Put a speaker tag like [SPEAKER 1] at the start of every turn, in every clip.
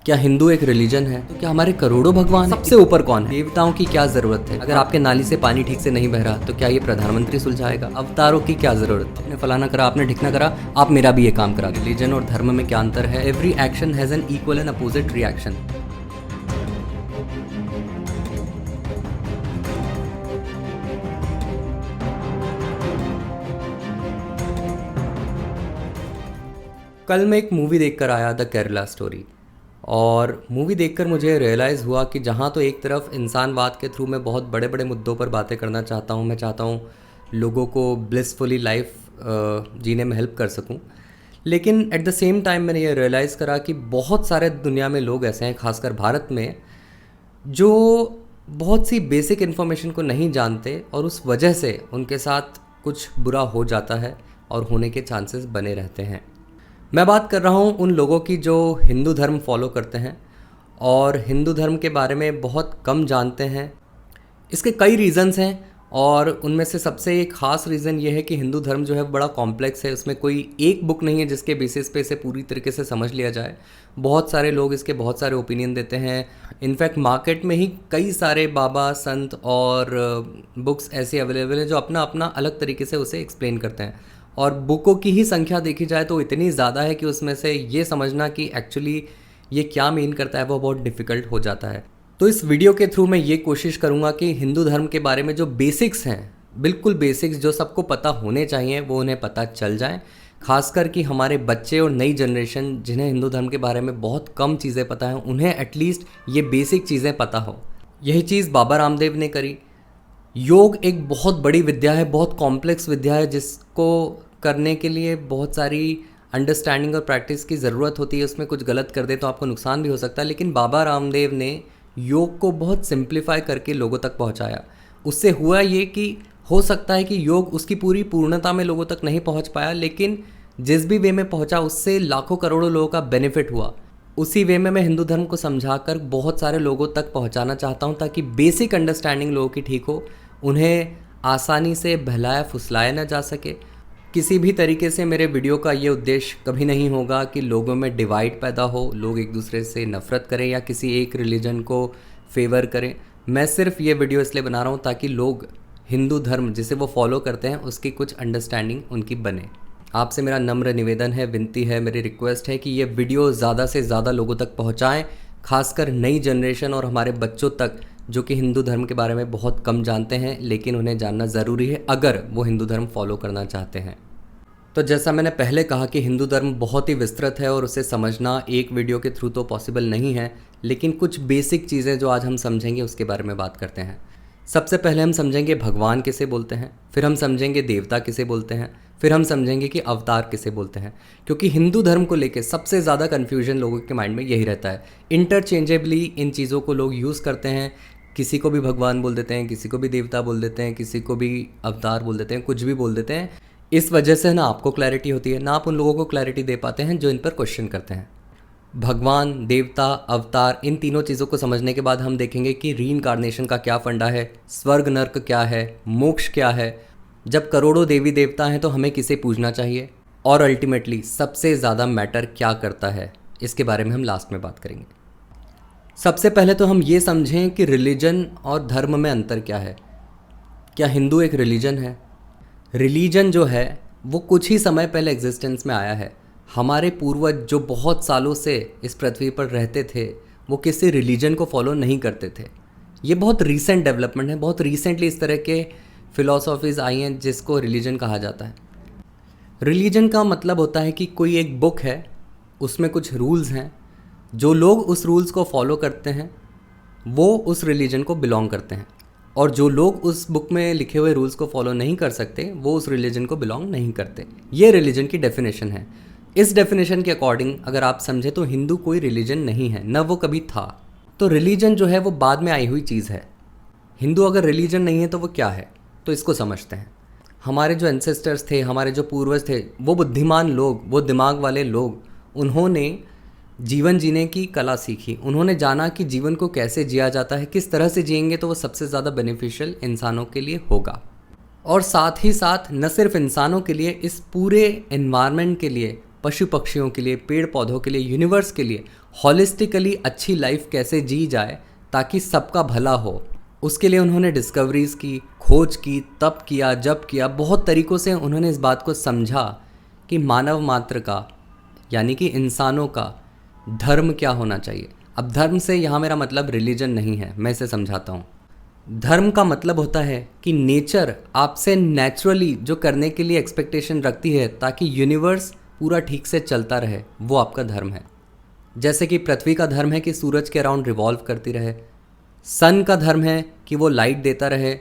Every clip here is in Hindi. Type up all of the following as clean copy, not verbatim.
[SPEAKER 1] क्या हिंदू एक रिलीजन है? तो क्या हमारे करोड़ों भगवान हैं? सबसे ऊपर कौन है? देवताओं की क्या जरूरत है? अगर आपके नाली से पानी ठीक से नहीं बह रहा तो क्या ये प्रधानमंत्री सुलझाएगा? अवतारों की क्या जरूरत है? आपने फलाना करा, आपने ढिकना करा, आप मेरा भी ये काम करा। रिलीजन और धर्म में क्या अंतर है? Every action has an equal and opposite reaction. कल मैं एक मूवी देखकर आया, द केरला स्टोरी। और मूवी देखकर मुझे रियलाइज़ हुआ कि जहाँ तो एक तरफ इंसानवाद के थ्रू मैं बहुत बड़े बड़े मुद्दों पर बातें करना चाहता हूँ, मैं चाहता हूँ लोगों को ब्लिसफुली लाइफ जीने में हेल्प कर सकूँ, लेकिन एट द सेम टाइम मैंने ये रियलाइज़ करा कि बहुत सारे दुनिया में लोग ऐसे हैं, खासकर भारत में, जो बहुत सी बेसिक इन्फॉर्मेशन को नहीं जानते और उस वजह से उनके साथ कुछ बुरा हो जाता है और होने के चांसेस बने रहते हैं। मैं बात कर रहा हूँ उन लोगों की जो हिंदू धर्म फॉलो करते हैं और हिंदू धर्म के बारे में बहुत कम जानते हैं। इसके कई रीज़न्स हैं और उनमें से सबसे एक ख़ास रीज़न ये है कि हिंदू धर्म जो है बड़ा कॉम्प्लेक्स है। उसमें कोई एक बुक नहीं है जिसके बेसिस पे इसे पूरी तरीके से समझ लिया जाए। बहुत सारे लोग इसके बहुत सारे ओपिनियन देते हैं। इनफैक्ट मार्केट में ही कई सारे बाबा, संत और बुक्स ऐसी अवेलेबल हैं जो अपना अपना अलग तरीके से उसे एक्सप्लेन करते हैं। और बुकों की ही संख्या देखी जाए तो इतनी ज़्यादा है कि उसमें से ये समझना कि एक्चुअली ये क्या मीन करता है वो बहुत डिफ़िकल्ट हो जाता है। तो इस वीडियो के थ्रू मैं ये कोशिश करूँगा कि हिंदू धर्म के बारे में जो बेसिक्स हैं, बिल्कुल बेसिक्स जो सबको पता होने चाहिए, वो उन्हें पता चल जाएं। खासकर कि हमारे बच्चे और नई जनरेशन जिन्हें हिंदू धर्म के बारे में बहुत कम चीज़ें पता हैं, उन्हें एटलीस्ट ये बेसिक चीज़ें पता हो। यही चीज़ बाबा रामदेव ने करी। योग एक बहुत बड़ी विद्या है, बहुत कॉम्प्लेक्स विद्या है, जिसको करने के लिए बहुत सारी अंडरस्टैंडिंग और प्रैक्टिस की ज़रूरत होती है। उसमें कुछ गलत कर दे तो आपको नुकसान भी हो सकता है, लेकिन बाबा रामदेव ने योग को बहुत सिंप्लीफाई करके लोगों तक पहुंचाया। उससे हुआ ये कि हो सकता है कि योग उसकी पूरी पूर्णता में लोगों तक नहीं पहुंच पाया, लेकिन जिस भी वे में पहुंचा उससे लाखों करोड़ों लोगों का बेनिफिट हुआ। उसी वे में मैं हिंदू धर्म को समझाकर बहुत सारे लोगों तक पहुंचाना चाहता हूं, ताकि बेसिक अंडरस्टैंडिंग लोगों की ठीक हो, उन्हें आसानी से बहलाया फुसलाया ना जा सके। किसी भी तरीके से मेरे वीडियो का ये उद्देश्य कभी नहीं होगा कि लोगों में डिवाइड पैदा हो, लोग एक दूसरे से नफ़रत करें या किसी एक रिलीजन को फेवर करें। मैं सिर्फ ये वीडियो इसलिए बना रहा हूँ ताकि लोग हिंदू धर्म जिसे वो फॉलो करते हैं उसकी कुछ अंडरस्टैंडिंग उनकी बने। आपसे मेरा नम्र निवेदन है, विनती है, मेरी रिक्वेस्ट है कि ये वीडियो ज़्यादा से ज़्यादा लोगों तक पहुँचाएँ, खासकर नई जनरेशन और हमारे बच्चों तक, जो कि हिंदू धर्म के बारे में बहुत कम जानते हैं, लेकिन उन्हें जानना ज़रूरी है अगर वो हिंदू धर्म फॉलो करना चाहते हैं। तो जैसा मैंने पहले कहा कि हिंदू धर्म बहुत ही विस्तृत है और उसे समझना एक वीडियो के थ्रू तो पॉसिबल नहीं है, लेकिन कुछ बेसिक चीज़ें जो आज हम समझेंगे उसके बारे में बात करते हैं। सबसे पहले हम समझेंगे भगवान किसे बोलते हैं, फिर हम समझेंगे देवता किसे बोलते हैं, फिर हम समझेंगे कि अवतार किसे बोलते हैं। क्योंकि हिंदू धर्म को लेकर सबसे ज़्यादा कन्फ्यूजन लोगों के माइंड में यही रहता है। इंटरचेंजेबली इन चीज़ों को लोग यूज़ करते हैं। किसी को भी भगवान बोल देते हैं, किसी को भी देवता बोल देते हैं, किसी को भी अवतार बोल देते हैं, कुछ भी बोल देते हैं। इस वजह से ना आपको क्लैरिटी होती है, ना आप उन लोगों को क्लैरिटी दे पाते हैं जो इन पर क्वेश्चन करते हैं। भगवान, देवता, अवतार, इन तीनों चीज़ों को समझने के बाद हम देखेंगे कि रीइंकार्नेशन का क्या फंडा है, स्वर्ग नर्क क्या है, मोक्ष क्या है, जब करोड़ों देवी देवता हैं तो हमें किसे पूजना चाहिए, और अल्टीमेटली सबसे ज़्यादा मैटर क्या करता है, इसके बारे में हम लास्ट में बात करेंगे। सबसे पहले तो हम ये समझें कि रिलीजन और धर्म में अंतर क्या है। क्या हिंदू एक रिलीजन है? रिलीजन जो है वो कुछ ही समय पहले एग्जिस्टेंस में आया है। हमारे पूर्वज जो बहुत सालों से इस पृथ्वी पर रहते थे वो किसी रिलीजन को फॉलो नहीं करते थे। ये बहुत रीसेंट डेवलपमेंट है, बहुत रिसेंटली इस तरह के फ़िलॉसफीज़ आई हैं जिसको रिलीजन कहा जाता है। रिलीजन का मतलब होता है कि कोई एक बुक है, उसमें कुछ रूल्स हैं, जो लोग उस रूल्स को फॉलो करते हैं वो उस रिलीजन को बिलोंग करते हैं, और जो लोग उस बुक में लिखे हुए रूल्स को फॉलो नहीं कर सकते वो उस रिलीजन को बिलोंग नहीं करते। ये रिलीजन की डेफिनेशन है। इस डेफिनेशन के अकॉर्डिंग अगर आप समझे तो हिंदू कोई रिलीजन नहीं है, न वो कभी था। तो रिलीजन जो है वो बाद में आई हुई चीज़ है। हिंदू अगर रिलीजन नहीं है तो वो क्या है, तो इसको समझते हैं। हमारे जो एंसेस्टर्स थे, हमारे जो पूर्वज थे, वो बुद्धिमान लोग, वो दिमाग वाले लोग, उन्होंने जीवन जीने की कला सीखी। उन्होंने जाना कि जीवन को कैसे जिया जाता है, किस तरह से जिएंगे तो वो सबसे ज़्यादा बेनिफिशियल इंसानों के लिए होगा। और साथ ही साथ न सिर्फ इंसानों के लिए, इस पूरे एनवायरनमेंट के लिए, पशु पक्षियों के लिए, पेड़ पौधों के लिए, यूनिवर्स के लिए हॉलिस्टिकली अच्छी लाइफ कैसे जी जाए ताकि सबका भला हो। उसके लिए उन्होंने डिस्कवरीज़ की, खोज की, तप किया, जप किया, बहुत तरीक़ों से उन्होंने इस बात को समझा कि मानव मात्र का यानी कि इंसानों का धर्म क्या होना चाहिए। अब धर्म से यहाँ मेरा मतलब रिलीजन नहीं है, मैं इसे समझाता हूँ। धर्म का मतलब होता है कि नेचर आपसे नेचुरली जो करने के लिए एक्सपेक्टेशन रखती है ताकि यूनिवर्स पूरा ठीक से चलता रहे, वो आपका धर्म है। जैसे कि पृथ्वी का धर्म है कि सूरज के अराउंड रिवॉल्व करती रहे, सन का धर्म है कि वो लाइट देता रहे,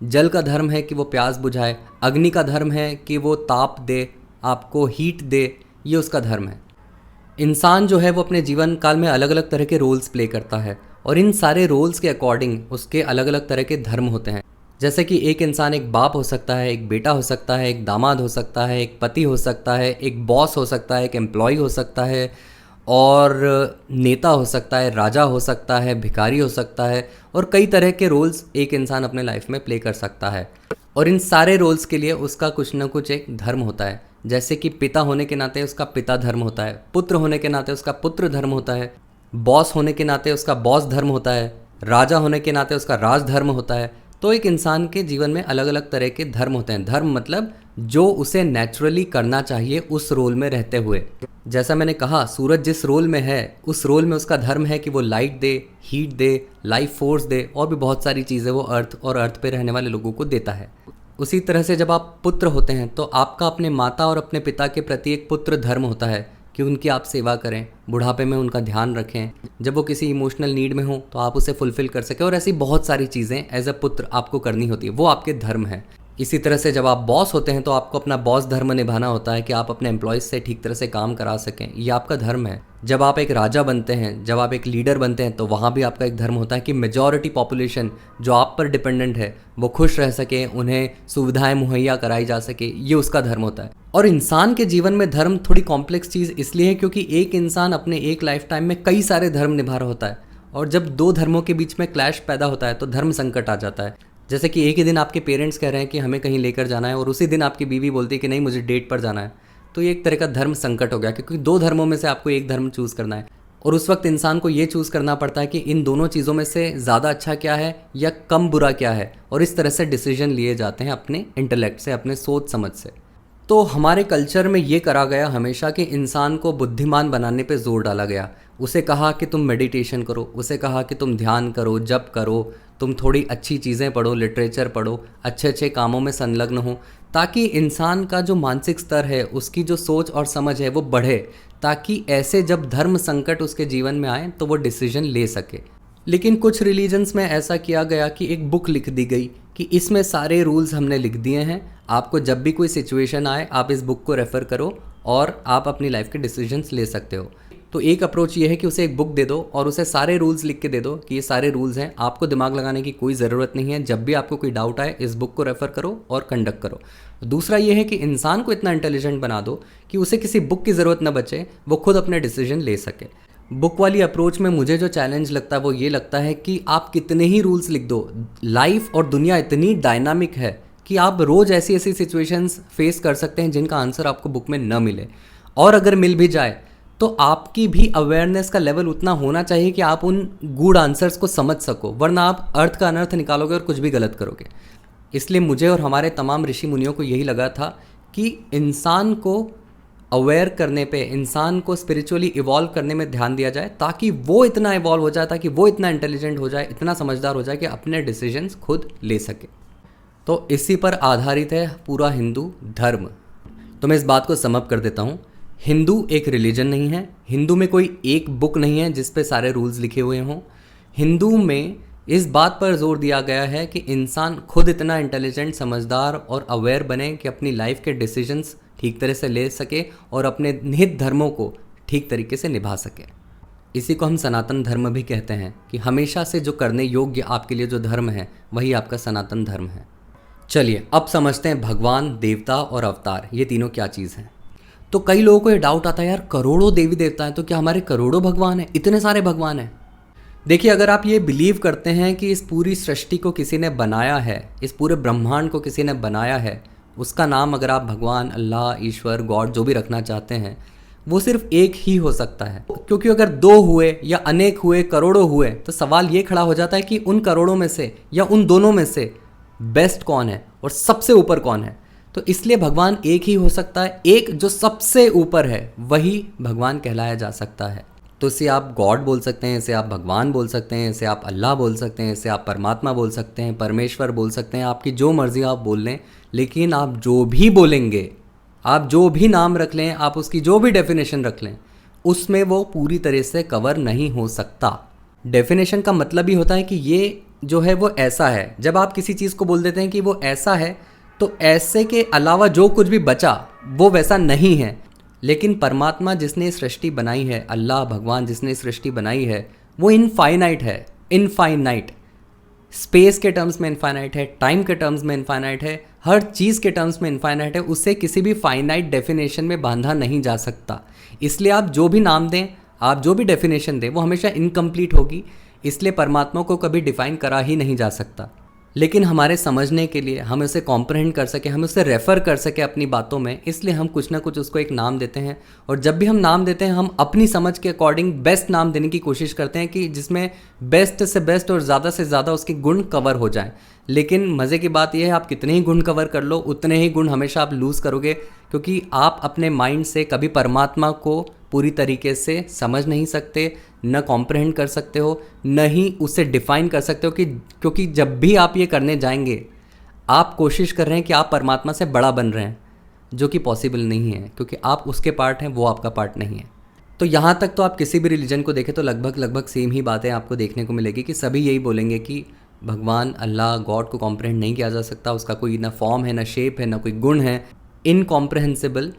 [SPEAKER 1] जल का धर्म है कि वो प्यास बुझाए, अग्नि का धर्म है कि वो ताप दे, आपको हीट दे, ये उसका धर्म है। इंसान जो है वो अपने जीवन काल में अलग अलग तरह के रोल्स प्ले करता है और इन सारे रोल्स के अकॉर्डिंग उसके अलग अलग तरह के धर्म होते हैं। जैसे कि एक इंसान एक बाप हो सकता है, एक बेटा हो सकता है, एक दामाद हो सकता है, एक पति हो सकता है, एक बॉस हो सकता है, एक एम्प्लॉय हो सकता है, और नेता हो सकता है, राजा हो सकता है, भिखारी हो सकता है, और कई तरह के रोल्स एक इंसान अपने लाइफ में प्ले कर सकता है। और इन सारे रोल्स के लिए उसका कुछ ना कुछ एक धर्म होता है। जैसे कि पिता होने के नाते उसका पिता धर्म होता है, पुत्र होने के नाते उसका पुत्र धर्म होता है, बॉस होने के नाते उसका बॉस धर्म होता है, राजा होने के नाते उसका राज धर्म होता है। तो एक इंसान के जीवन में अलग अलग तरह के धर्म होते हैं। धर्म मतलब जो उसे नेचुरली करना चाहिए उस रोल में रहते हुए। जैसा मैंने कहा, सूरज जिस रोल में है उस रोल में उसका धर्म है कि वो लाइट दे, हीट दे, लाइफ फोर्स दे, और भी बहुत सारी चीज़ें वो अर्थ और अर्थ पे रहने वाले लोगों को देता है। उसी तरह से जब आप पुत्र होते हैं तो आपका अपने माता और अपने पिता के प्रति एक पुत्र धर्म होता है कि उनकी आप सेवा करें, बुढ़ापे में उनका ध्यान रखें, जब वो किसी इमोशनल नीड में हो तो आप उसे फुलफ़िल कर सकें, और ऐसी बहुत सारी चीज़ें एज अ पुत्र आपको करनी होती है, वो आपके धर्म है। इसी तरह से जब आप बॉस होते हैं तो आपको अपना बॉस धर्म निभाना होता है कि आप अपने एम्प्लॉयज़ से ठीक तरह से काम करा सकें, ये आपका धर्म है। जब आप एक राजा बनते हैं, जब आप एक लीडर बनते हैं, तो वहाँ भी आपका एक धर्म होता है कि मेजॉरिटी पॉपुलेशन जो आप पर डिपेंडेंट है वो खुश रह सके, उन्हें सुविधाएं मुहैया कराई जा सके, ये उसका धर्म होता है। और इंसान के जीवन में धर्म थोड़ी कॉम्प्लेक्स चीज़ इसलिए है क्योंकि एक इंसान अपने एक लाइफ टाइम में कई सारे धर्म निभा रहा होता है, और जब दो धर्मों के बीच में क्लैश पैदा होता है तो धर्म संकट आ जाता है। जैसे कि एक ही दिन आपके पेरेंट्स कह रहे हैं कि हमें कहीं लेकर जाना है, और उसी दिन आपकी बीवी बोलती है कि नहीं, मुझे डेट पर जाना है, तो ये एक तरह का धर्म संकट हो गया, क्योंकि दो धर्मों में से आपको एक धर्म चूज़ करना है, और उस वक्त इंसान को ये चूज़ करना पड़ता है कि इन दोनों चीज़ों में से ज़्यादा अच्छा क्या है या कम बुरा क्या है, और इस तरह से डिसीजन लिए जाते हैं अपने इंटेलेक्ट से, अपने सोच समझ से। तो हमारे कल्चर में ये करा गया हमेशा कि इंसान को बुद्धिमान बनाने पे जोर डाला गया। उसे कहा कि तुम मेडिटेशन करो, उसे कहा कि तुम ध्यान करो, जप करो, तुम थोड़ी अच्छी चीज़ें पढ़ो, लिटरेचर पढ़ो, अच्छे अच्छे कामों में संलग्न हो, ताकि इंसान का जो मानसिक स्तर है, उसकी जो सोच और समझ है वो बढ़े, ताकि ऐसे जब धर्म संकट उसके जीवन में आए तो वो डिसीजन ले सके। लेकिन कुछ रिलीजन्स में ऐसा किया गया कि एक बुक लिख दी गई कि इसमें सारे रूल्स हमने लिख दिए हैं, आपको जब भी कोई सिचुएशन आए आप इस बुक को रेफ़र करो और आप अपनी लाइफ के डिसीजंस ले सकते हो। तो एक अप्रोच ये है कि उसे एक बुक दे दो और उसे सारे रूल्स लिख के दे दो कि ये सारे रूल्स हैं, आपको दिमाग लगाने की कोई ज़रूरत नहीं है, जब भी आपको कोई डाउट आए इस बुक को रेफ़र करो और कंडक्ट करो। दूसरा ये है कि इंसान को इतना इंटेलिजेंट बना दो कि उसे किसी बुक की ज़रूरत न बचे, वो खुद अपने डिसीजन ले सके। बुक वाली अप्रोच में मुझे जो चैलेंज लगता है वो ये लगता है कि आप कितने ही रूल्स लिख दो, लाइफ और दुनिया इतनी डायनामिक है कि आप रोज़ ऐसी ऐसी सिचुएशंस फेस कर सकते हैं जिनका आंसर आपको बुक में न मिले, और अगर मिल भी जाए तो आपकी भी अवेयरनेस का लेवल उतना होना चाहिए कि आप उन गूढ़ आंसर्स को समझ सको, वरना आप अर्थ का अनर्थ निकालोगे और कुछ भी गलत करोगे। इसलिए मुझे और हमारे तमाम ऋषि मुनियों को यही लगा था कि इंसान को अवेयर करने पे, इंसान को स्पिरिचुअली इवॉल्व करने में ध्यान दिया जाए, ताकि वो इतना इवॉल्व हो जाए, ताकि वो इतना इंटेलिजेंट हो जाए, इतना समझदार हो जाए कि अपने डिसीजंस खुद ले सके। तो इसी पर आधारित है पूरा हिंदू धर्म। तो मैं इस बात को समअप कर देता हूँ, हिंदू एक रिलीजन नहीं है, हिंदू में कोई एक बुक नहीं है जिस पे सारे रूल्स लिखे हुए हों। हिंदू में इस बात पर जोर दिया गया है कि इंसान खुद इतना इंटेलिजेंट, समझदार और अवेयर बने कि अपनी लाइफ के डिसीजंस ठीक तरह से ले सके और अपने निहित धर्मों को ठीक तरीके से निभा सके। इसी को हम सनातन धर्म भी कहते हैं कि हमेशा से जो करने योग्य आपके लिए जो धर्म है वही आपका सनातन धर्म है। चलिए अब समझते हैं भगवान, देवता और अवतार, ये तीनों क्या चीज़ हैं। तो कई लोगों को ये डाउट आता है, यार करोड़ों देवी देवता हैं, तो क्या हमारे करोड़ों भगवान हैं, इतने सारे भगवान हैं? देखिए, अगर आप ये बिलीव करते हैं कि इस पूरी सृष्टि को किसी ने बनाया है, इस पूरे ब्रह्मांड को किसी ने बनाया है, उसका नाम अगर आप भगवान, अल्लाह, ईश्वर, गॉड जो भी रखना चाहते हैं, वो सिर्फ एक ही हो सकता है। क्योंकि अगर दो हुए या अनेक हुए, करोड़ों हुए, तो सवाल ये खड़ा हो जाता है कि उन करोड़ों में से या उन दोनों में से बेस्ट कौन है और सबसे ऊपर कौन है। तो इसलिए भगवान एक ही हो सकता है, एक जो सबसे ऊपर है वही भगवान कहलाया जा सकता है। तो इसे आप गॉड बोल सकते हैं, इसे आप भगवान बोल सकते हैं, इसे आप अल्लाह बोल सकते हैं, इसे आप परमात्मा बोल सकते हैं, परमेश्वर बोल सकते हैं, आपकी जो मर्जी आप बोल लें। लेकिन आप जो भी बोलेंगे, आप जो भी नाम रख लें, आप उसकी जो भी डेफिनेशन रख लें, उसमें वो पूरी तरह से कवर नहीं हो सकता। डेफिनेशन का मतलब ही होता है कि ये जो है वो ऐसा है। जब आप किसी चीज़ को बोल देते हैं कि वो ऐसा है, तो ऐसे के अलावा जो कुछ भी बचा वो वैसा नहीं है। लेकिन परमात्मा जिसने सृष्टि बनाई है, अल्लाह भगवान जिसने सृष्टि बनाई है, वो इनफाइनाइट है। इनफाइनाइट स्पेस के टर्म्स में इनफाइनाइट है, टाइम के टर्म्स में इनफाइनाइट है, हर चीज़ के टर्म्स में इनफाइनाइट है। उससे किसी भी फाइनाइट डेफिनेशन में बांधा नहीं जा सकता। इसलिए आप जो भी नाम दें, आप जो भी डेफिनेशन दें, वो हमेशा इनकम्प्लीट होगी। इसलिए परमात्मा को कभी डिफाइन करा ही नहीं जा सकता। लेकिन हमारे समझने के लिए, हम उसे कॉम्प्रहेंड कर सके, हम उसे रेफ़र कर सके अपनी बातों में, इसलिए हम कुछ ना कुछ उसको एक नाम देते हैं। और जब भी हम नाम देते हैं, हम अपनी समझ के अकॉर्डिंग बेस्ट नाम देने की कोशिश करते हैं कि जिसमें बेस्ट से बेस्ट और ज़्यादा से ज़्यादा उसके गुण कवर हो जाएं। लेकिन मज़े की बात यह है, आप कितने ही गुण कवर कर लो, उतने ही गुण हमेशा आप लूज़ करोगे, क्योंकि आप अपने माइंड से कभी परमात्मा को पूरी तरीके से समझ नहीं सकते, न कॉम्प्रहेंड कर सकते हो, न ही उसे डिफ़ाइन कर सकते हो। क्योंकि जब भी आप ये करने जाएंगे, आप कोशिश कर रहे हैं कि आप परमात्मा से बड़ा बन रहे हैं, जो कि पॉसिबल नहीं है, क्योंकि आप उसके पार्ट हैं, वो आपका पार्ट नहीं है। तो यहाँ तक तो आप किसी भी रिलीजन को देखें तो लगभग सेम ही बातें आपको देखने को मिलेगी कि सभी यही बोलेंगे कि भगवान, अल्लाह, गॉड को कॉम्प्रहेंड नहीं किया जा सकता। उसका कोई ना फॉर्म है, ना शेप है, ना कोई गुण है। इनकॉम्प्रहेंसिबल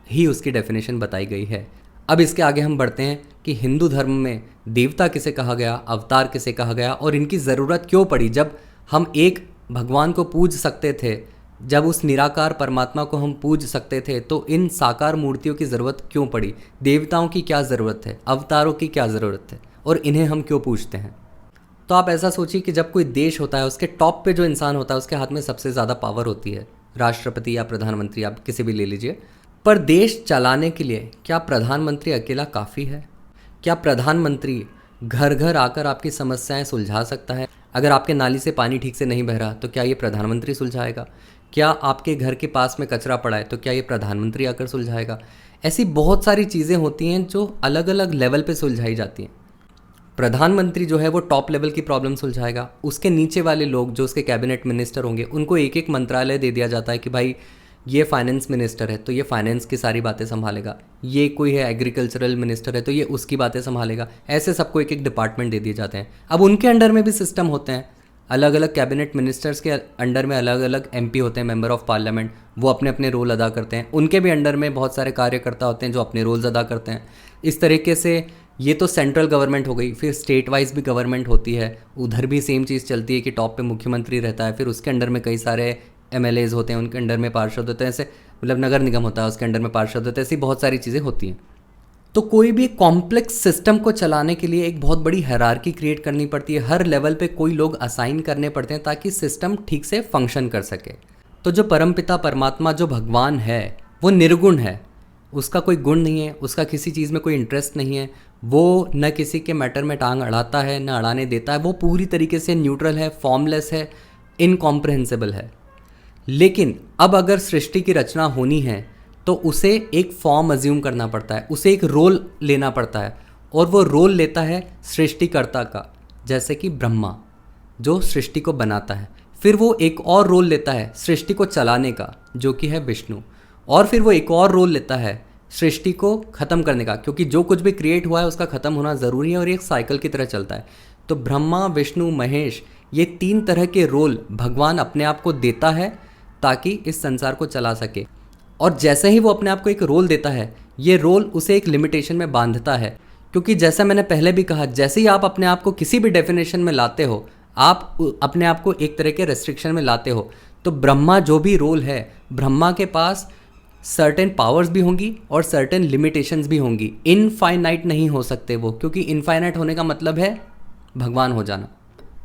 [SPEAKER 1] ही उसकी डेफिनेशन बताई गई है। अब इसके आगे हम बढ़ते हैं कि हिंदू धर्म में देवता किसे कहा गया, अवतार किसे कहा गया और इनकी ज़रूरत क्यों पड़ी। जब हम एक भगवान को पूज सकते थे, जब उस निराकार परमात्मा को हम पूज सकते थे, तो इन साकार मूर्तियों की ज़रूरत क्यों पड़ी। देवताओं की क्या ज़रूरत है, अवतारों की क्या ज़रूरत है, और इन्हें हम क्यों पूजते हैं। तो आप ऐसा सोचिए कि जब कोई देश होता है, उसके टॉप पे जो इंसान होता है, उसके हाथ में सबसे ज़्यादा पावर होती है। राष्ट्रपति या प्रधानमंत्री, आप किसी भी ले लीजिए। पर देश चलाने के लिए क्या प्रधानमंत्री अकेला काफ़ी है? क्या प्रधानमंत्री घर घर आकर आपकी समस्याएं सुलझा सकता है? अगर आपके नाली से पानी ठीक से नहीं बह रहा, तो क्या ये प्रधानमंत्री सुलझाएगा? क्या आपके घर के पास में कचरा पड़ा है, तो क्या ये प्रधानमंत्री आकर सुलझाएगा? ऐसी बहुत सारी चीज़ें होती हैं जो अलग अलग लेवल पे सुलझाई जाती हैं। प्रधानमंत्री जो है वो टॉप लेवल की प्रॉब्लम सुलझाएगा। उसके नीचे वाले लोग जो उसके कैबिनेट मिनिस्टर होंगे, उनको एक एक मंत्रालय दे दिया जाता है कि भाई ये फाइनेंस मिनिस्टर है तो ये फाइनेंस की सारी बातें संभालेगा, ये कोई है एग्रीकल्चरल मिनिस्टर है तो ये उसकी बातें संभालेगा। ऐसे सबको एक एक डिपार्टमेंट दे दिए जाते हैं। अब उनके अंडर में भी सिस्टम होते हैं, अलग अलग कैबिनेट मिनिस्टर्स के अंडर में अलग अलग एमपी होते हैं, मेंबर ऑफ पार्लियामेंट, वो अपने अपने रोल अदा करते हैं। उनके भी अंडर में बहुत सारे कार्यकर्ता होते हैं जो अपने रोल्स अदा करते हैं। इस तरीके से ये तो सेंट्रल गवर्नमेंट हो गई। फिर स्टेट वाइज भी गवर्नमेंट होती है, उधर भी सेम चीज़ चलती है कि टॉप पे मुख्यमंत्री रहता है, फिर उसके अंडर में कई सारे एमएलएज होते हैं, उनके अंडर में पार्षद होते हैं। ऐसे मतलब नगर निगम होता है, उसके अंडर में पार्षद होते हैं। ऐसी बहुत सारी चीज़ें होती हैं। तो कोई भी कॉम्प्लेक्स सिस्टम को चलाने के लिए एक बहुत बड़ी हायरार्की क्रिएट करनी पड़ती है। हर लेवल पे कोई लोग असाइन करने पड़ते हैं ताकि सिस्टम ठीक से फंक्शन कर सके। तो जो परमपिता परमात्मा, जो भगवान है, वो निर्गुण है। उसका कोई गुण नहीं है, उसका किसी चीज़ में कोई इंटरेस्ट नहीं है। वो न किसी के मैटर में टांग अड़ाता है, न अड़ाने देता है। वो पूरी तरीके से न्यूट्रल है, फॉर्मलेस है, इनकॉम्प्रहेंसिबल है। लेकिन अब अगर सृष्टि की रचना होनी है तो उसे एक फॉर्म अज्यूम करना पड़ता है, उसे एक रोल लेना पड़ता है, और वो रोल लेता है सृष्टिकर्ता का, जैसे कि ब्रह्मा जो सृष्टि को बनाता है। फिर वो एक और रोल लेता है सृष्टि को चलाने का, जो कि है विष्णु। और फिर वो एक और रोल लेता है सृष्टि को ख़त्म करने का, क्योंकि जो कुछ भी क्रिएट हुआ है उसका ख़त्म होना ज़रूरी है और एक साइकिल की तरह चलता है। तो ब्रह्मा, विष्णु, महेश, ये 3 तरह के रोल भगवान अपने आप को देता है ताकि इस संसार को चला सके। और जैसे ही वो अपने आप को एक रोल देता है, ये रोल उसे एक लिमिटेशन में बांधता है। क्योंकि जैसा मैंने पहले भी कहा, जैसे ही आप अपने आप को किसी भी डेफिनेशन में लाते हो, आप अपने आप को एक तरह के रेस्ट्रिक्शन में लाते हो। तो ब्रह्मा जो भी रोल है, ब्रह्मा के पास सर्टेन पावर्स भी होंगी और सर्टेन लिमिटेशंस भी होंगी। इनफाइनाइट नहीं हो सकते वो, क्योंकि इनफाइनाइट होने का मतलब है भगवान हो जाना।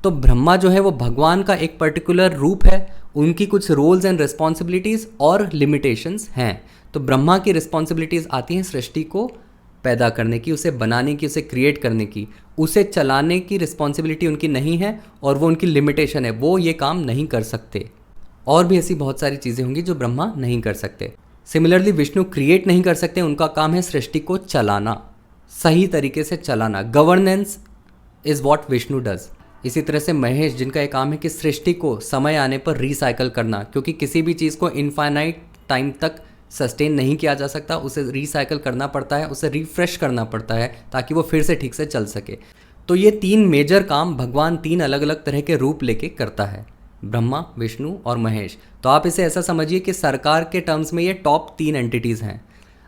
[SPEAKER 1] तो ब्रह्मा जो है वो भगवान का एक पर्टिकुलर रूप है, उनकी कुछ रोल्स एंड रिस्पॉन्सिबिलिटीज़ और लिमिटेशंस हैं। तो ब्रह्मा की रिस्पॉन्सिबिलिटीज़ आती हैं सृष्टि को पैदा करने की, उसे बनाने की, उसे क्रिएट करने की। उसे चलाने की रिस्पॉन्सिबिलिटी उनकी नहीं है और वो उनकी लिमिटेशन है, वो ये काम नहीं कर सकते। और भी ऐसी बहुत सारी चीज़ें होंगी जो ब्रह्मा नहीं कर सकते। सिमिलरली विष्णु क्रिएट नहीं कर सकते, उनका काम है सृष्टि को चलाना, सही तरीके से चलाना। Governance is what Vishnu does. इसी तरह से महेश, जिनका एक काम है कि सृष्टि को समय आने पर रिसाइकल करना, क्योंकि किसी भी चीज़ को इनफाइनाइट टाइम तक सस्टेन नहीं किया जा सकता, उसे रिसाइकल करना पड़ता है, उसे रिफ्रेश करना पड़ता है ताकि वो फिर से ठीक से चल सके। तो ये 3 मेजर काम भगवान 3 अलग अलग तरह के रूप लेके करता है, ब्रह्मा, विष्णु और महेश। तो आप इसे ऐसा समझिए कि सरकार के टर्म्स में ये टॉप 3 एंटिटीज़ हैं।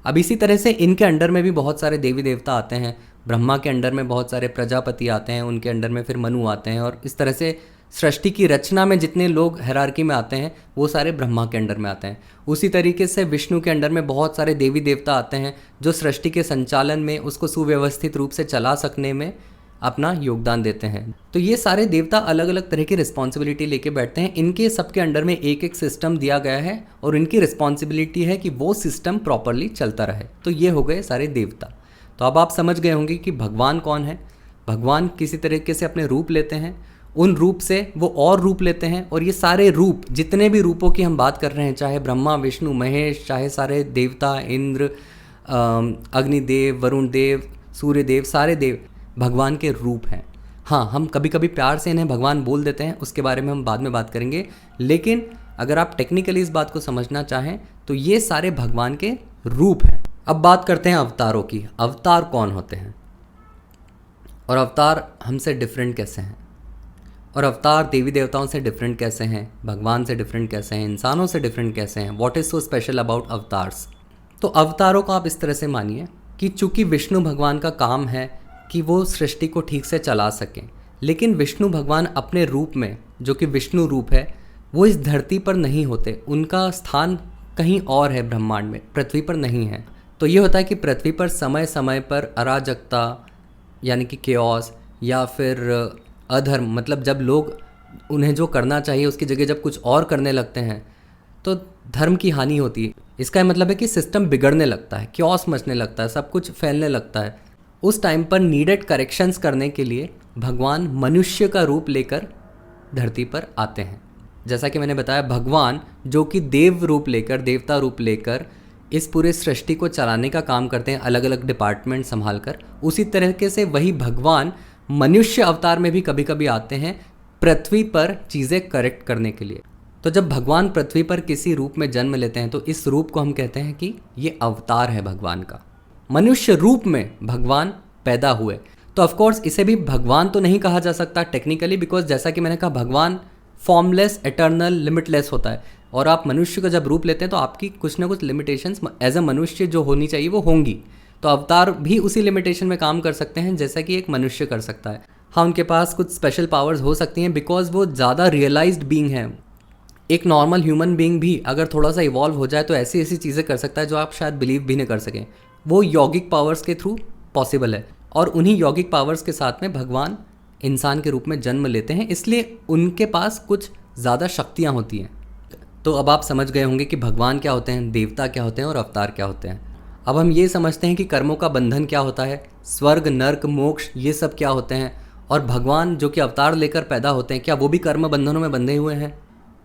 [SPEAKER 1] अब इसी तरह से इनके अंडर में भी बहुत सारे देवी देवता आते हैं। ब्रह्मा के अंडर में बहुत सारे प्रजापति आते हैं, उनके अंडर में फिर मनु आते हैं, और इस तरह से सृष्टि की रचना में जितने लोग हायरार्की में आते हैं वो सारे ब्रह्मा के अंडर में आते हैं। उसी तरीके से विष्णु के अंडर में बहुत सारे देवी देवता आते हैं जो सृष्टि के संचालन में, उसको सुव्यवस्थित रूप से चला सकने में अपना योगदान देते हैं। तो ये सारे देवता अलग अलग तरह की रिस्पॉन्सिबिलिटी लेके बैठते हैं। इनके सबके अंडर में एक एक सिस्टम दिया गया है और इनकी रिस्पॉन्सिबिलिटी है कि वो सिस्टम प्रॉपरली चलता रहे। तो ये हो गए सारे देवता। तो अब आप समझ गए होंगे कि भगवान कौन है। भगवान किसी तरीके से अपने रूप लेते हैं, उन रूप से वो और रूप लेते हैं, और ये सारे रूप, जितने भी रूपों की हम बात कर रहे हैं, चाहे ब्रह्मा, विष्णु, महेश, चाहे सारे देवता, इंद्र, अग्निदेव, वरुण देव, सूर्य देव, सारे देव भगवान के रूप हैं। हाँ, हम कभी कभी प्यार से इन्हें भगवान बोल देते हैं, उसके बारे में हम बाद में बात करेंगे। लेकिन अगर आप टेक्निकली इस बात को समझना चाहें तो ये सारे भगवान के रूप हैं। अब बात करते हैं अवतारों की। अवतार कौन होते हैं और अवतार हमसे डिफरेंट कैसे हैं, और अवतार देवी देवताओं से डिफरेंट कैसे हैं, भगवान से डिफरेंट कैसे हैं, इंसानों से डिफरेंट कैसे हैं। What is so special about avatars. तो अवतारों को आप इस तरह से मानिए कि चूंकि विष्णु भगवान का काम है कि वो सृष्टि को ठीक से चला सकें, लेकिन विष्णु भगवान अपने रूप में, जो कि विष्णु रूप है, वो इस धरती पर नहीं होते। उनका स्थान कहीं और है ब्रह्मांड में, पृथ्वी पर नहीं है। तो ये होता है कि पृथ्वी पर समय समय पर अराजकता यानी कि केओस या फिर अधर्म, मतलब जब लोग उन्हें जो करना चाहिए उसकी जगह जब कुछ और करने लगते हैं तो धर्म की हानि होती है। इसका ये मतलब है कि सिस्टम बिगड़ने लगता है, केओस मचने लगता है, सब कुछ फैलने लगता है। उस टाइम पर नीडेड करेक्शंस करने के लिए भगवान मनुष्य का रूप लेकर धरती पर आते हैं। जैसा कि मैंने बताया, भगवान जो कि देव रूप लेकर, देवता रूप लेकर इस पूरे सृष्टि को चलाने का काम करते हैं, अलग अलग डिपार्टमेंट संभाल कर, उसी तरीके से वही भगवान मनुष्य अवतार में भी कभी कभी आते हैं पृथ्वी पर चीज़ें करेक्ट करने के लिए। तो जब भगवान पृथ्वी पर किसी रूप में जन्म लेते हैं तो इस रूप को हम कहते हैं कि ये अवतार है भगवान का। मनुष्य रूप में भगवान पैदा हुए। तो ऑफकोर्स इसे भी भगवान तो नहीं कहा जा सकता टेक्निकली, बिकॉज जैसा कि मैंने कहा, भगवान फॉर्मलेस, एटर्नल, लिमिटलेस होता है, और आप मनुष्य का जब रूप लेते हैं तो आपकी कुछ ना कुछ लिमिटेशंस एज अ मनुष्य जो होनी चाहिए वो होंगी। तो अवतार भी उसी लिमिटेशन में काम कर सकते हैं जैसा कि एक मनुष्य कर सकता है। हाँ, उनके पास कुछ स्पेशल पावर्स हो सकती हैं बिकॉज वो ज़्यादा रियलाइज्ड बीइंग हैं। एक नॉर्मल ह्यूमन बीइंग भी अगर थोड़ा सा इवॉल्व हो जाए तो ऐसी ऐसी चीज़ें कर सकता है जो आप शायद बिलीव भी नहीं कर सकें। वो यौगिक पावर्स के थ्रू पॉसिबल है, और उन्हीं यौगिक पावर्स के साथ में भगवान इंसान के रूप में जन्म लेते हैं, इसलिए उनके पास कुछ ज़्यादा शक्तियाँ होती हैं। तो अब आप समझ गए होंगे कि भगवान क्या होते हैं, देवता क्या होते हैं और अवतार क्या होते हैं। अब हम ये समझते हैं कि कर्मों का बंधन क्या होता है, स्वर्ग, नर्क, मोक्ष, ये सब क्या होते हैं, और भगवान जो कि अवतार लेकर पैदा होते हैं क्या वो भी कर्म बंधनों में बंधे हुए हैं।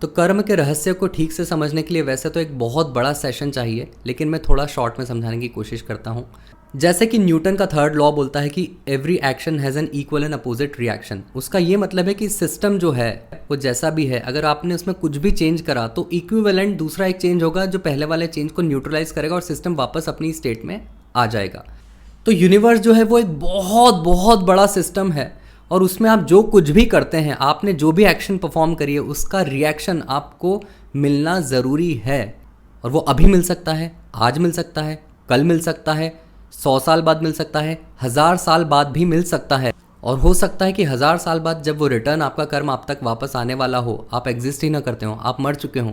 [SPEAKER 1] तो कर्म के रहस्य को ठीक से समझने के लिए वैसे तो एक बहुत बड़ा सेशन चाहिए, लेकिन मैं थोड़ा शॉर्ट में समझाने की कोशिश करता हूँ। जैसे कि न्यूटन का 3rd लॉ बोलता है कि every action has an equal and opposite reaction. उसका ये मतलब है कि सिस्टम जो है वो जैसा भी है, अगर आपने उसमें कुछ भी चेंज करा तो इक्विवेलेंट दूसरा एक चेंज होगा जो पहले वाले चेंज को न्यूट्रलाइज करेगा और सिस्टम वापस अपनी स्टेट में आ जाएगा। तो यूनिवर्स जो है वो एक बहुत बहुत बड़ा सिस्टम है, और उसमें आप जो कुछ भी करते हैं, आपने जो भी एक्शन परफॉर्म करी है, उसका रिएक्शन आपको मिलना ज़रूरी है। और वो अभी मिल सकता है, आज मिल सकता है, कल मिल सकता है, 100 साल बाद मिल सकता है, 1000 साल बाद भी मिल सकता है, और हो सकता है कि 1000 साल बाद जब वो रिटर्न आपका कर्म आप तक वापस आने वाला हो, आप एग्जिस्ट ही ना करते हो, आप मर चुके हों,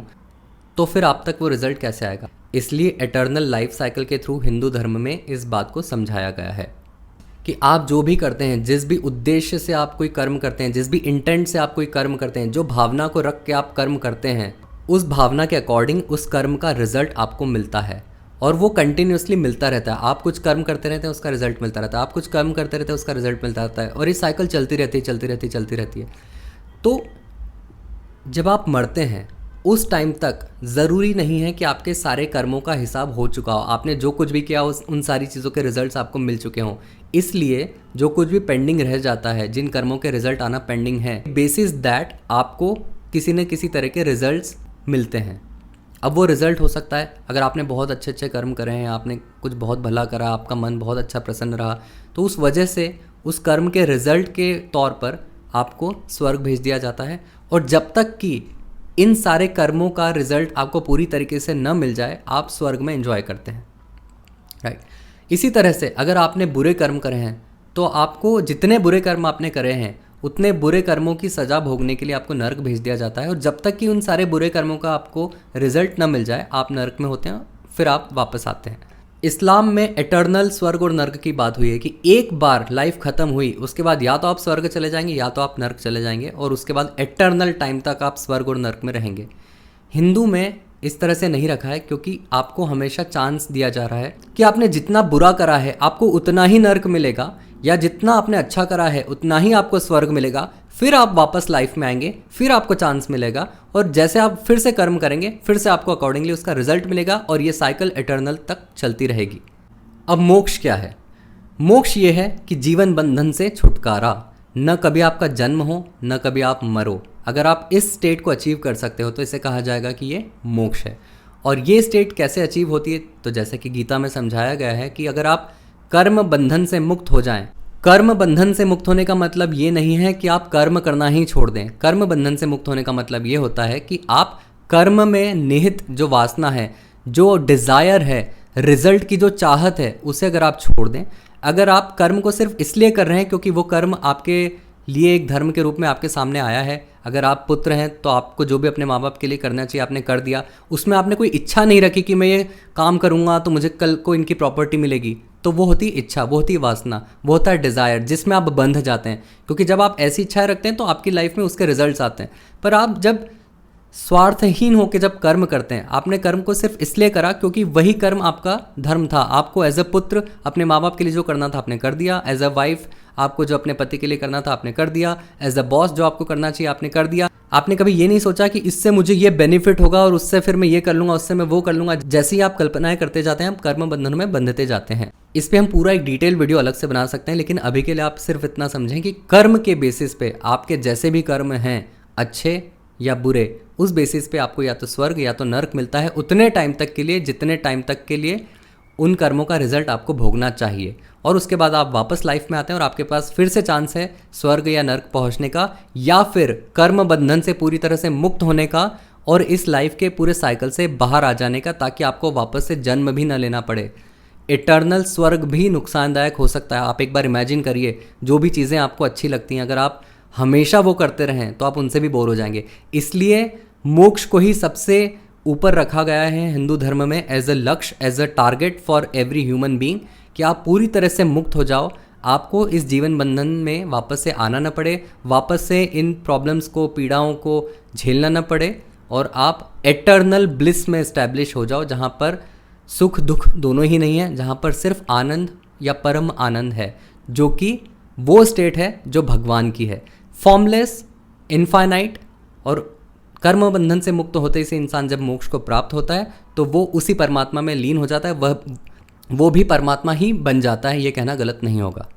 [SPEAKER 1] तो फिर आप तक वो रिजल्ट कैसे आएगा। इसलिए एटर्नल लाइफ साइकिल के थ्रू हिंदू धर्म में इस बात को समझाया गया है कि आप जो भी करते हैं, जिस भी उद्देश्य से आप कोई कर्म करते हैं, जिस भी इंटेंट से आप कोई कर्म करते हैं, जो भावना को रख के आप कर्म करते हैं, उस भावना के अकॉर्डिंग उस कर्म का रिजल्ट आपको मिलता है। और वो कंटिन्यूसली मिलता रहता है। आप कुछ कर्म करते रहते हैं, उसका रिजल्ट मिलता रहता है, आप कुछ कर्म करते रहते हैं, उसका रिजल्ट मिलता रहता है, और ये साइकिल चलती रहती है, चलती रहती है, चलती रहती है। तो जब आप मरते हैं उस टाइम तक ज़रूरी नहीं है कि आपके सारे कर्मों का हिसाब हो चुका हो, आपने जो कुछ भी किया उन सारी चीज़ों के रिजल्ट्स आपको मिल चुके हों। इसलिए जो कुछ भी पेंडिंग रह जाता है, जिन कर्मों के रिजल्ट आना पेंडिंग है, बेसिस दैट आपको किसी न किसी तरह के रिजल्ट्स मिलते हैं। अब वो रिज़ल्ट हो सकता है, अगर आपने बहुत अच्छे अच्छे कर्म करे हैं, आपने कुछ बहुत भला करा, आपका मन बहुत अच्छा प्रसन्न रहा, तो उस वजह से उस कर्म के रिज़ल्ट के तौर पर आपको स्वर्ग भेज दिया जाता है। और जब तक कि इन सारे कर्मों का रिज़ल्ट आपको पूरी तरीके से न मिल जाए, आप स्वर्ग में एंजॉय करते हैं, राइट। इसी तरह से अगर आपने बुरे कर्म करे हैं तो आपको जितने बुरे कर्म आपने करे हैं उतने बुरे कर्मों की सज़ा भोगने के लिए आपको नरक भेज दिया जाता है। और जब तक कि उन सारे बुरे कर्मों का आपको रिजल्ट न मिल जाए, आप नरक में होते हैं, फिर आप वापस आते हैं। इस्लाम में एटर्नल स्वर्ग और नर्क की बात हुई है कि एक बार लाइफ ख़त्म हुई उसके बाद या तो आप स्वर्ग चले जाएंगे या तो आप नर्क चले जाएंगे, और उसके बाद एटर्नल टाइम तक आप स्वर्ग और नर्क में रहेंगे। हिंदू में इस तरह से नहीं रखा है, क्योंकि आपको हमेशा चांस दिया जा रहा है कि आपने जितना बुरा करा है आपको उतना ही नर्क मिलेगा, या जितना आपने अच्छा करा है उतना ही आपको स्वर्ग मिलेगा। फिर आप वापस लाइफ में आएंगे, फिर आपको चांस मिलेगा, और जैसे आप फिर से कर्म करेंगे फिर से आपको अकॉर्डिंगली उसका रिजल्ट मिलेगा, और ये साइकिल एटर्नल तक चलती रहेगी। अब मोक्ष क्या है? मोक्ष ये है कि जीवन बंधन से छुटकारा, न कभी आपका जन्म हो न कभी आप मरो। अगर आप इस स्टेट को अचीव कर सकते हो तो इसे कहा जाएगा कि ये मोक्ष है। और ये स्टेट कैसे अचीव होती है? तो जैसे कि गीता में समझाया गया है कि अगर आप कर्म बंधन से मुक्त हो जाएं। कर्म बंधन से मुक्त होने का मतलब ये नहीं है कि आप कर्म करना ही छोड़ दें। कर्म बंधन से मुक्त होने का मतलब ये होता है कि आप कर्म में निहित जो वासना है, जो डिज़ायर है, रिजल्ट की जो चाहत है, उसे अगर आप छोड़ दें। अगर आप कर्म को सिर्फ इसलिए कर रहे हैं क्योंकि वो कर्म आपके लिए एक धर्म के रूप में आपके सामने आया है, अगर आप पुत्र हैं तो आपको जो भी अपने माँ बाप के लिए करना चाहिए आपने कर दिया, उसमें आपने कोई इच्छा नहीं रखी कि मैं ये काम करूँगा तो मुझे कल को इनकी प्रॉपर्टी मिलेगी, तो वो होती इच्छा, वो होती वासना, वो होता है डिज़ायर, जिसमें आप बंध जाते हैं। क्योंकि जब आप ऐसी इच्छाएं रखते हैं तो आपकी लाइफ में उसके रिजल्ट्स आते हैं। पर आप जब स्वार्थहीन होकर जब कर्म करते हैं, आपने कर्म को सिर्फ इसलिए करा क्योंकि वही कर्म आपका धर्म था, आपको एज अ पुत्र अपने माँ बाप के लिए जो करना था आपने कर दिया, एज अ वाइफ आपको जो अपने पति के लिए करना था आपने कर दिया, एज अ बॉस जो आपको करना चाहिए आपने कर दिया। आपने कभी ये नहीं सोचा कि इससे मुझे ये बेनिफिट होगा और उससे फिर मैं ये कर लूँगा, उससे मैं वो कर लूँगा। जैसे ही आप कल्पनाएं करते जाते हैं, आप कर्म बंधनों में बंधते जाते हैं। इस पर हम पूरा एक डिटेल वीडियो अलग से बना सकते हैं, लेकिन अभी के लिए आप सिर्फ इतना समझें कि कर्म के बेसिस पे आपके जैसे भी कर्म हैं, अच्छे या बुरे, उस बेसिस पे आपको या तो स्वर्ग या तो नर्क मिलता है उतने टाइम तक के लिए जितने टाइम तक के लिए उन कर्मों का रिजल्ट आपको भोगना चाहिए। और उसके बाद आप वापस लाइफ में आते हैं और आपके पास फिर से चांस है स्वर्ग या नर्क पहुंचने का, या फिर कर्म बंधन से पूरी तरह से मुक्त होने का और इस लाइफ के पूरे साइकिल से बाहर आ जाने का, ताकि आपको वापस से जन्म भी ना लेना पड़े। इटर्नल स्वर्ग भी नुकसानदायक हो सकता है। आप एक बार इमेजिन करिए, जो भी चीज़ें आपको अच्छी लगती हैं अगर आप हमेशा वो करते रहें तो आप उनसे भी बोर हो जाएंगे। इसलिए मोक्ष को ही सबसे ऊपर रखा गया है हिंदू धर्म में, एज अ लक्ष्य, as a target for every human being, कि आप पूरी तरह से मुक्त हो जाओ, आपको इस जीवन बंधन में वापस से आना न पड़े, वापस से इन प्रॉब्लम्स को, पीड़ाओं को झेलना न पड़े, और आप एटर्नल ब्लिस में इस्टेब्लिश हो जाओ, जहाँ पर सुख दुख दोनों ही नहीं है, जहाँ पर सिर्फ आनंद या परम आनंद है, जो कि वो स्टेट है जो भगवान की है, फॉर्मलेस, इनफाइनाइट। और कर्म बंधन से मुक्त होते ही से इंसान जब मोक्ष को प्राप्त होता है तो वो उसी परमात्मा में लीन हो जाता है, वो भी परमात्मा ही बन जाता है, ये कहना गलत नहीं होगा।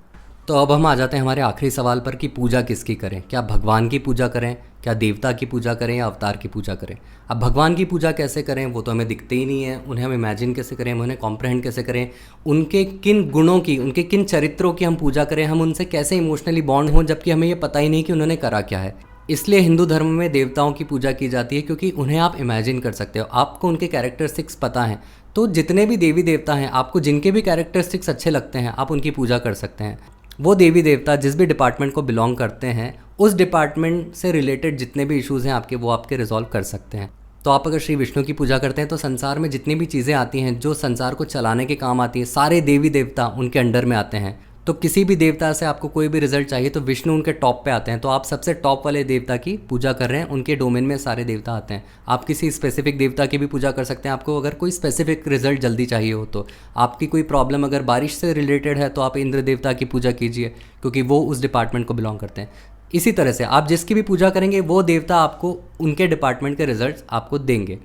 [SPEAKER 1] तो अब हम आ जाते हैं हमारे आखिरी सवाल पर कि पूजा किसकी करें। क्या भगवान की पूजा करें, क्या देवता की पूजा करें, या अवतार की पूजा करें? अब भगवान की पूजा कैसे करें, वो तो हमें दिखते ही नहीं है, उन्हें हम इमेजिन कैसे करें, हम उन्हें कॉम्प्रहेंड कैसे करें, उनके किन गुणों की, उनके किन चरित्रों की हम पूजा करें, हम उनसे कैसे इमोशनली बॉन्ड हों, जबकि हमें ये पता ही नहीं कि उन्होंने करा क्या है। इसलिए हिंदू धर्म में देवताओं की पूजा की जाती है, क्योंकि उन्हें आप इमेजिन कर सकते हो, आपको उनके कैरेक्टरिस्टिक्स पता हैं। तो जितने भी देवी देवता हैं, आपको जिनके भी कैरेक्टरिस्टिक्स अच्छे लगते हैं, आप उनकी पूजा कर सकते हैं। वो देवी देवता जिस भी डिपार्टमेंट को बिलोंग करते हैं, उस डिपार्टमेंट से रिलेटेड जितने भी इश्यूज़ हैं आपके, वो आपके रिजॉल्व कर सकते हैं। तो आप अगर श्री विष्णु की पूजा करते हैं तो संसार में जितनी भी चीज़ें आती हैं जो संसार को चलाने के काम आती हैं, सारे देवी देवता उनके अंडर में आते हैं। तो किसी भी देवता से आपको कोई भी रिजल्ट चाहिए तो विष्णु उनके टॉप पे आते हैं। तो आप सबसे टॉप वाले देवता की पूजा कर रहे हैं, उनके डोमेन में सारे देवता आते हैं। आप किसी स्पेसिफिक देवता की भी पूजा कर सकते हैं। आपको अगर कोई स्पेसिफिक रिजल्ट जल्दी चाहिए हो तो आपकी कोई प्रॉब्लम अगर बारिश से रिलेटेड है तो आप इंद्र देवता की पूजा कीजिए, क्योंकि वो उस डिपार्टमेंट को बिलोंग करते हैं। इसी तरह से आप जिसकी भी पूजा करेंगे वो देवता आपको उनके डिपार्टमेंट के रिजल्ट्स आपको देंगे।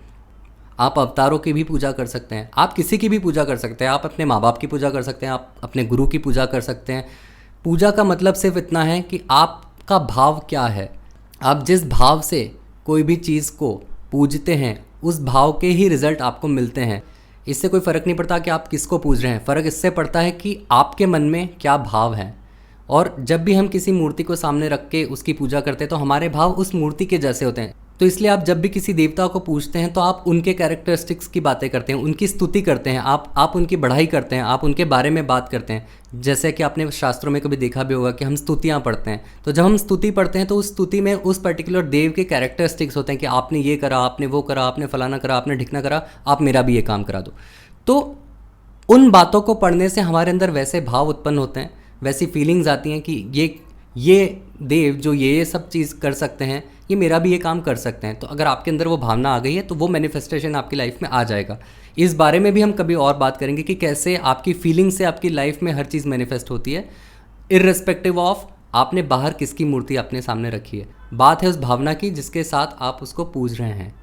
[SPEAKER 1] आप अवतारों की भी पूजा कर सकते हैं, आप किसी की भी पूजा कर सकते हैं, आप अपने माँ बाप की पूजा कर सकते हैं, आप अपने गुरु की पूजा कर सकते हैं। पूजा का मतलब सिर्फ इतना है कि आपका भाव क्या है। आप जिस भाव से कोई भी चीज़ को पूजते हैं उस भाव के ही रिज़ल्ट आपको मिलते हैं। इससे कोई फ़र्क नहीं पड़ता कि आप किसको पूज रहे हैं, फ़र्क इससे पड़ता है कि आपके मन में क्या भाव है। और जब भी हम किसी मूर्ति को सामने रख के उसकी पूजा करते हैं तो हमारे भाव उस मूर्ति के जैसे होते हैं। तो इसलिए आप जब भी किसी देवता को पूजते हैं तो आप उनके कैरेक्टरिस्टिक्स की बातें करते हैं, उनकी स्तुति करते हैं, आप उनकी बढ़ाई करते हैं, आप उनके बारे में बात करते हैं। जैसे कि आपने शास्त्रों में कभी देखा भी होगा कि हम स्तुतियाँ पढ़ते हैं। तो जब हम स्तुति पढ़ते हैं तो उस स्तुति में उस पर्टिकुलर देव के कैरेक्टरिस्टिक्स होते हैं कि आपने ये करा, आपने वो करा, आपने फलाना करा, आपने ढिकना करा, आप मेरा भी ये काम करा दो। तो उन बातों को पढ़ने से हमारे अंदर वैसे भाव उत्पन्न होते हैं, वैसी फीलिंग्स आती हैं कि ये देव जो ये सब चीज़ कर सकते हैं, ये मेरा भी ये काम कर सकते हैं। तो अगर आपके अंदर वो भावना आ गई है तो वो मैनिफेस्टेशन आपकी लाइफ में आ जाएगा। इस बारे में भी हम कभी और बात करेंगे कि कैसे आपकी फीलिंग से आपकी लाइफ में हर चीज़ मैनिफेस्ट होती है, इर्रेस्पेक्टिव ऑफ आपने बाहर किसकी मूर्ति अपने सामने रखी है। बात है उस भावना की जिसके साथ आप उसको पूज रहे हैं,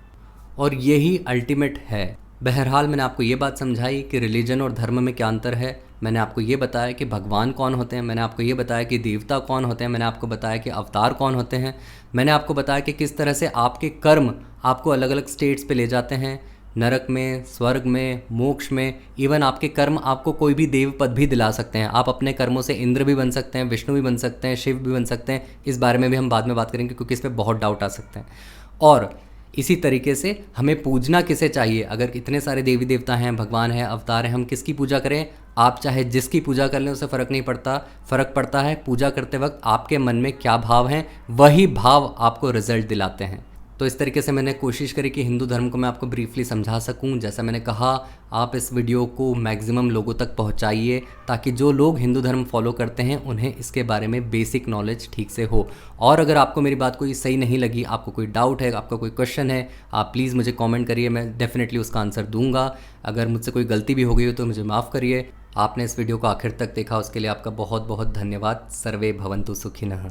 [SPEAKER 1] और यही अल्टीमेट है। बहरहाल मैंने आपको ये बात समझाई कि रिलीजन और धर्म में क्या अंतर है। मैंने आपको ये बताया कि भगवान कौन होते हैं, मैंने आपको ये बताया कि देवता कौन होते हैं, मैंने आपको बताया कि अवतार कौन होते हैं, मैंने आपको बताया कि किस तरह से आपके कर्म आपको अलग अलग स्टेट्स पे ले जाते हैं, नरक में, स्वर्ग में, मोक्ष में। इवन आपके कर्म आपको कोई भी देव पद भी दिला सकते हैं। आप अपने कर्मों से इंद्र भी बन सकते हैं, विष्णु भी बन सकते हैं, शिव भी बन सकते हैं। इस बारे में भी हम बाद में बात करेंगे क्योंकि इस पर बहुत डाउट आ सकते हैं। और इसी तरीके से हमें पूजना किसे चाहिए। अगर इतने सारे देवी देवता हैं, भगवान हैं, अवतार हैं, हम किसकी पूजा करें। आप चाहे जिसकी पूजा कर लें, उससे फ़र्क नहीं पड़ता। फ़र्क पड़ता है पूजा करते वक्त आपके मन में क्या भाव हैं, वही भाव आपको रिजल्ट दिलाते हैं। तो इस तरीके से मैंने कोशिश करी कि हिंदू धर्म को मैं आपको ब्रीफली समझा सकूं। जैसा मैंने कहा, आप इस वीडियो को मैक्सिमम लोगों तक पहुंचाइए ताकि जो लोग हिंदू धर्म फॉलो करते हैं उन्हें इसके बारे में बेसिक नॉलेज ठीक से हो। और अगर आपको मेरी बात कोई सही नहीं लगी, आपको कोई डाउट है, आपका कोई क्वेश्चन है, आप प्लीज़ मुझे कॉमेंट करिए, मैं डेफिनेटली उसका आंसर दूंगा। अगर मुझसे कोई गलती भी हो गई हो तो मुझे माफ़ करिए। आपने इस वीडियो को आखिर तक देखा उसके लिए आपका बहुत बहुत धन्यवाद। सर्वे भवन्तु सुखिनः।